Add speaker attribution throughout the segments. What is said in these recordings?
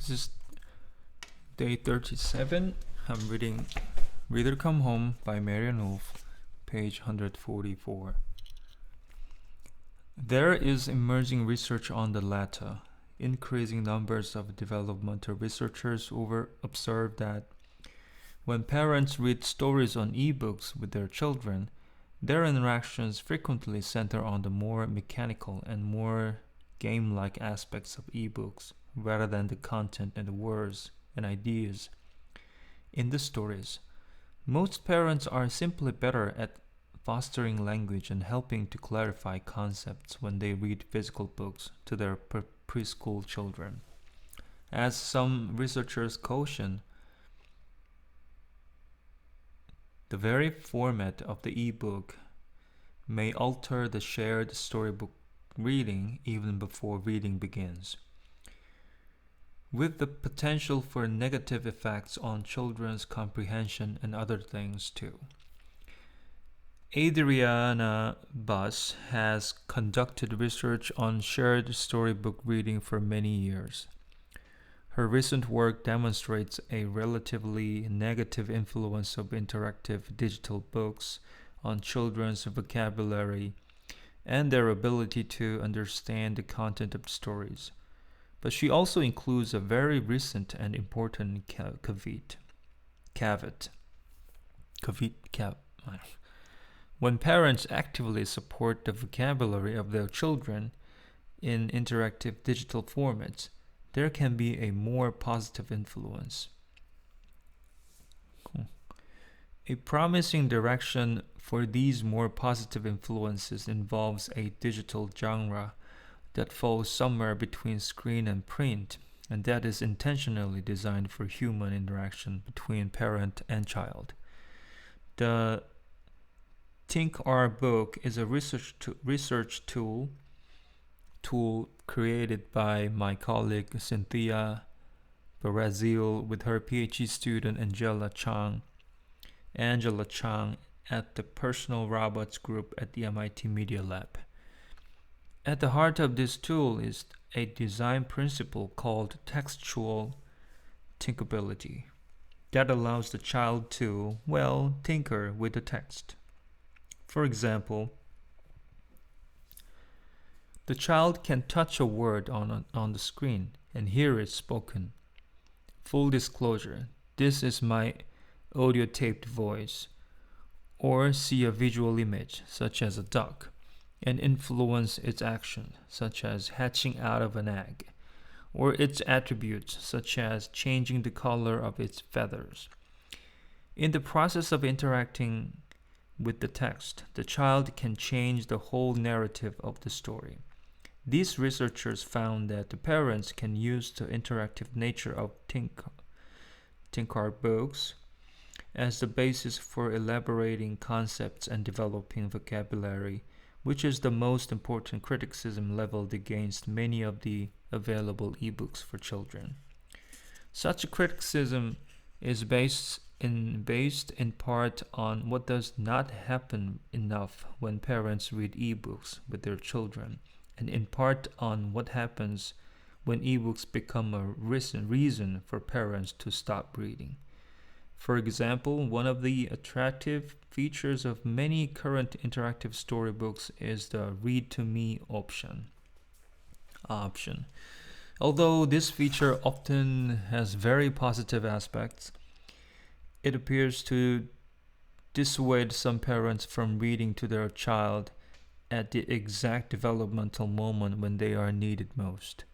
Speaker 1: This is day 37. I'm reading Reader Come Home by Marian Wolf, page 144. There is emerging research on the latter. Increasing numbers of developmental researchers observe that when parents read stories on ebooks with their children, their interactions frequently center on the more mechanical and more game-like aspects of ebooks rather than the content and the words and ideas in the stories. Most parents are simply better at fostering language and helping to clarify concepts when they read physical books to their preschool children. As some researchers caution, the very format of the ebook may alter the shared storybook reading even before reading begins, with the potential for negative effects on children's comprehension and other things too. Adriana Buss has conducted research on shared storybook reading for many years. Her recent work demonstrates a relatively negative influence of interactive digital books on children's vocabulary and their ability to understand the content of stories. But she also includes a very recent and important caveat. When parents actively support the vocabulary of their children in interactive digital formats, there can be a more positive influence. A promising direction for these more positive influences involves a digital genre that falls somewhere between screen and print, and that is intentionally designed for human interaction between parent and child. The ThinkR book is a research tool created by my colleague Cynthia Brazil with her PhD student Angela Chang at the Personal Robots Group at the MIT Media Lab. At the heart of this tool is a design principle called textual thinkability that allows the child to, tinker with the text. For example, the child can touch a word on the screen and hear it spoken. Full disclosure, this is my audio taped voice, or see a visual image, such as a duck, and influence its action, such as hatching out of an egg, or its attributes, such as changing the color of its feathers. In the process of interacting with the text, the child can change the whole narrative of the story. These researchers found that the parents can use the interactive nature of ThinkR books as the basis for elaborating concepts and developing vocabulary, which is the most important criticism leveled against many of the available ebooks for children. Such a criticism is based in part on what does not happen enough when parents read ebooks with their children, and in part on what happens when ebooks become a reason for parents to stop reading. For example, one of the attractive features of many current interactive storybooks is the read to me option. Although this feature often has very positive aspects, it appears to dissuade some parents from reading to their child at the exact developmental moment when they are needed most.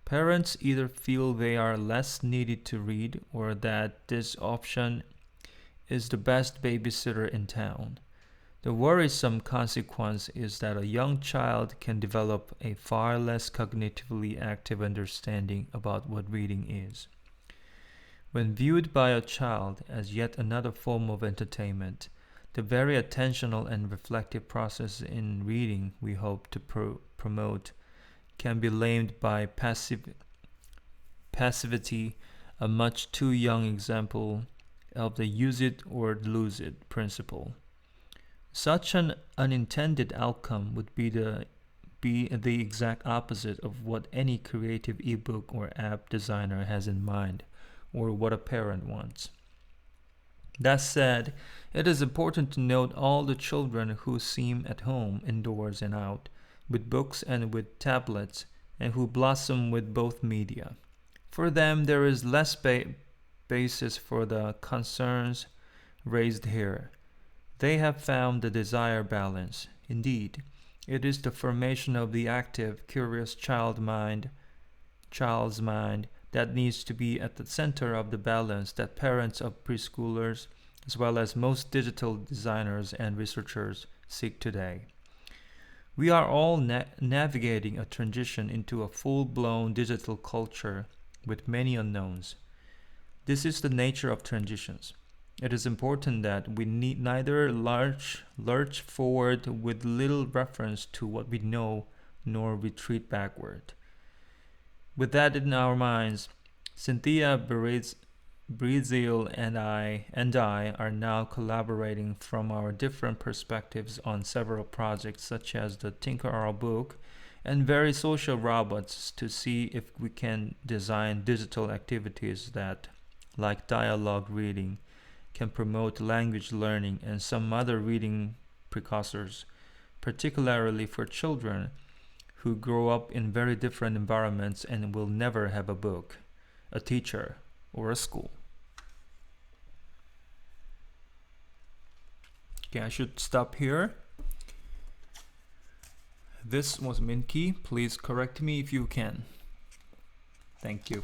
Speaker 1: Parents either feel they are less needed to read or that this option is the best babysitter in town. The worrisome consequence is that a young child can develop a far less cognitively active understanding about what reading is. When viewed by a child as yet another form of entertainment, the very attentional and reflective process in reading we hope to promote can be lamed by passivity, a much too young example of the use it or lose it principle. Such an unintended outcome would be be the exact opposite of what any creative ebook or app designer has in mind, or what a parent wants. That said, it is important to note all the children who seem at home indoors and out, with books and with tablets, and who blossom with both media. For them, there is less basis for the concerns raised here. They have found the desired balance. Indeed, it is the formation of the active, curious child's mind that needs to be at the center of the balance that parents of preschoolers, as well as most digital designers and researchers, seek today. We are all navigating a transition into a full-blown digital culture with many unknowns. This is the nature of transitions. It is important that we need neither lurch forward with little reference to what we know nor retreat backward. With that in our minds, Cynthia Breazeal and I are now collaborating from our different perspectives on several projects such as the Tinker Our Book and Very Social Robots to see if we can design digital activities that, like dialogue reading, can promote language learning and some other reading precursors, particularly for children who grow up in very different environments and will never have a book, a teacher, or a school. Okay, I should stop here. This was Minky. Please correct me if you can. Thank you.